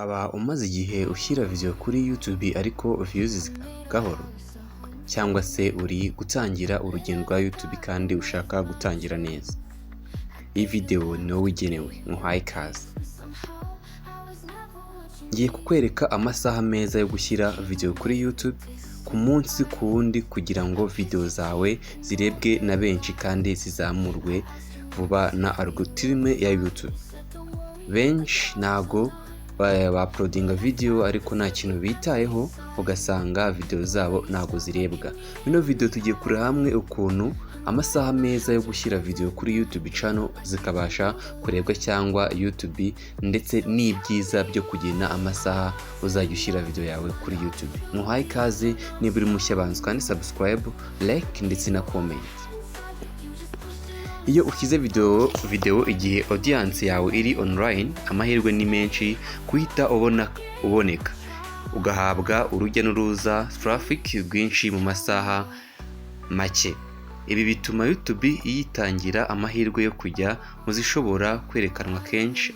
Waba umaze igihe ushyira video kuri YouTube ariko views zigahoro, cyangwa se uri gutangira urugendo rwa YouTube kandi ushaka gutangira neza. Iyi video ni wowe igenewe, nkuhaye ikaze. Ngiye kukwereka amasaha meza yo gushyira video kuri YouTube ku munsi ku wundi kugira ngo video zawe zirebwe na benshi kandi zizamurwe vuba na algorithm ya YouTube. Benshi nago uploadinga video ariko nta kintu bitayeho, ugasanga video zabo nago zirebwa. Bino video tugiye kure hamwe ukuntu amasaha meza yo gushyira video kuri YouTube channel zikabasha kurebwa cyangwa YouTube, ndetse n'ibyiza byo kugena amasaha uzajya ushyira video yawe kuri YouTube. Nkuhaye ikaze, niba uri mushya banza kandi subscribe, like ndetse na comment. Iyo ukize video igihe audience yawe iri online, amahirwe ni menshi kuhita uboneka, ugahabwa urujya n'uruza traffic rwinshi mu masaha make. Ibi bituma YouTube yitangira amahirwe yo kujya mu zishobora kwerekanwa kenshi,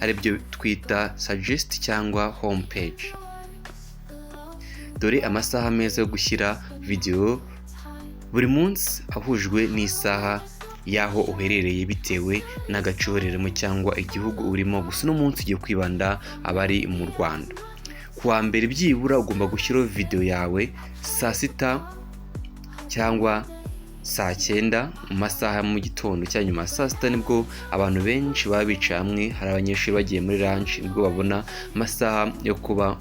aribyo twita suggest cyangwa home page. Dore amasaha meza yo gushyira video buri munsi ahujwe n'isaha yaho uherereye bitewe n'agacoreremo cyangwa igihugu urimo. Gusa no munsi ugiye kwibanda abari mu Rwanda. Kuwa mbere byibura ugomba gushyiraho video yawe saa 6 cyangwa saa 9 mu masaha mu gitondo cyangwa nyuma saa 6, nibwo abantu benshi baba bicaye hamwe. Hari abanyeshuri bagiye muri lunch, nibwo babona amasaha yo kuba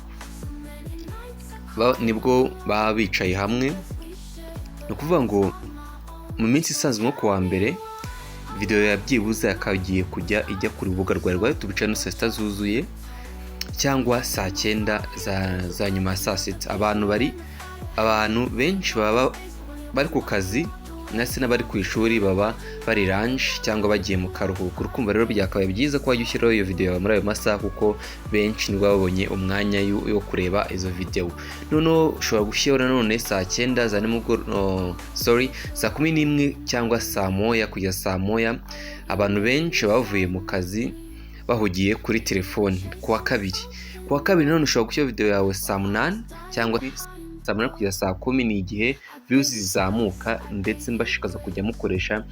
nibwo baba bicaye hamwe. No kuvuga ngo mu minsi isanzwe nko kuwa mbere video yabyibuze yakagiye kujya ijya ku rubuga rwa YouTube channel saa 6 zuzuye cyangwa saa 9 za nyuma saa 6. Abantu benshi baba bari ku kazi, nase n'abari ku ishuri baba bari lunch cyangwa bagiye mu karuhuko. Urukumva rero byakabaye byiza ko wajya ushyiraho iyo video yawe muri ayo masaha, kuko benshi nibwo babonye umwanya yo kureba izo video. Noneho ushobora gushyira none saa 9 za nimugoroba, saa 11 cyangwa saa 1 kujya saa 1. Abantu benshi bavuye mu kazi bahugiye kuri telefone. Kuwa kabiri none ushobora gushyira video yawe saa 8 cyangwa saa 8 kujya saa 10. ni igihe views zizamuka, ndetse mbashikaza kujya mukoresha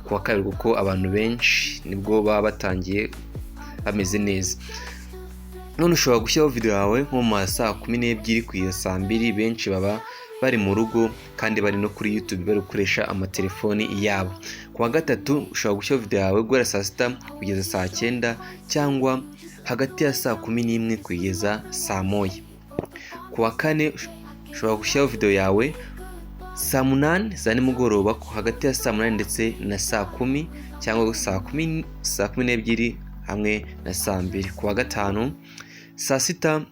kuwa kabiri kuko abantu benshi nibwo baba batangiye bameze neza. None ushobora gushyiraho video yawe nko mu saa 12 kujya saa 2. benshi baba bari mu rugo kandi bari no kuri YouTube bari gukoresha amatelefoni yabo. Kuwa gatatu ushobora gushyiraho video yawe guhera saa 6 kugeza saa 9 cyangwa hagati ya saa 11 kugeza saa 1. Kuwa kane ushobora gushyiraho video yawe saa 8 za nimugoroba, hagati ya saa 8 ndetse na saa 10 cyangwa saa 12 hamwe na saa 2. Kuwa gatanu saa 6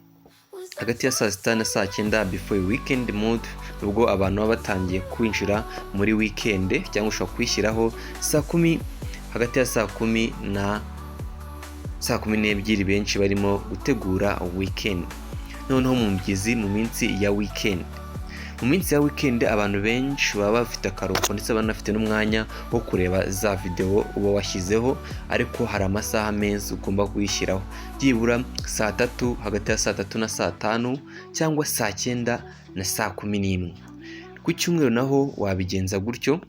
hagati ya saa 6 na saa 9 before weekend mood, ubwo abantu baba batangiye kwinjira muri weekend. Cyangwa ushobora kwishyiraho saa 10 hagati ya saa 10 na saa 12, benshi barimo gutegura weekend. Noneho mu minsi ya weekend, abantu benshi baba bafite akaruhuko ndetse banafite n'umwanya wo kureba za video uba washyizeho, ariko hari amasaha meza ugomba kuyishyiraho byibura saa 3, hagati ya saa 3 na saa 5 cyangwa saa 9 na saa 11. Ku cyumweru naho wabigenza gutyo.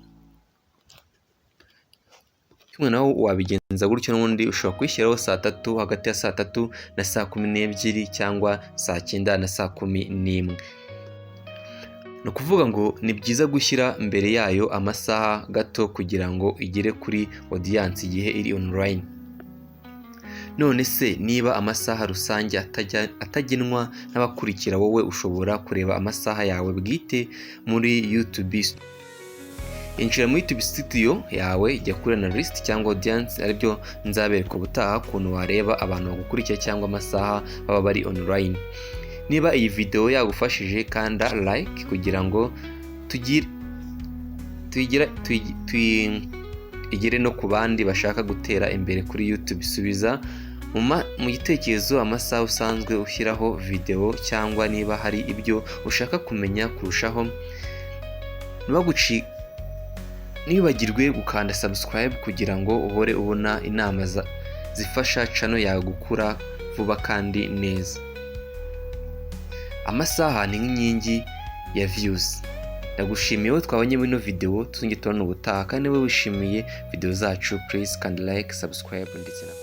N'ubundi ushobora kwishyiraho saa 3, hagati ya saa 3 na saa 12 cyangwa saa 9 na saa 11. No kuvuga ngo ni byiza gushyira mbere yayo amasaha gato kugira ngo igere kuri audience igihe iri online. None se niba amasaha rusange atagenwa n'abakurikira, wowe ushobora kureba amasaha yawe bwite muri YouTube. Injira muri YouTube studio yawe, jya kuri analyst cyangwa audience, aribyo nzabereka ubutaha ukuntu wareba abantu bagukurikira cyangwa amasaha baba bari online. Niba iyi video yagufashije, kanda like kugira ngo igere no ku bandi bashaka gutera imbere kuri YouTube. Subiza mu gitekerezo amasaha usanzwe ushyiraho video, cyangwa niba hari ibyo ushaka kumenya kurushaho. Ntibagirwe gukanda subscribe kugira ngo uhore ubona inama zifasha channel yawe gukura vuba kandi neza. Amasaha ni nk'inkingi ya views. Ndagushimiye wowe twabonye muri ino video, tuzongera tubona ubutaha, kandi niba wishimiye video zacu please kandi like, subscribe ndetse na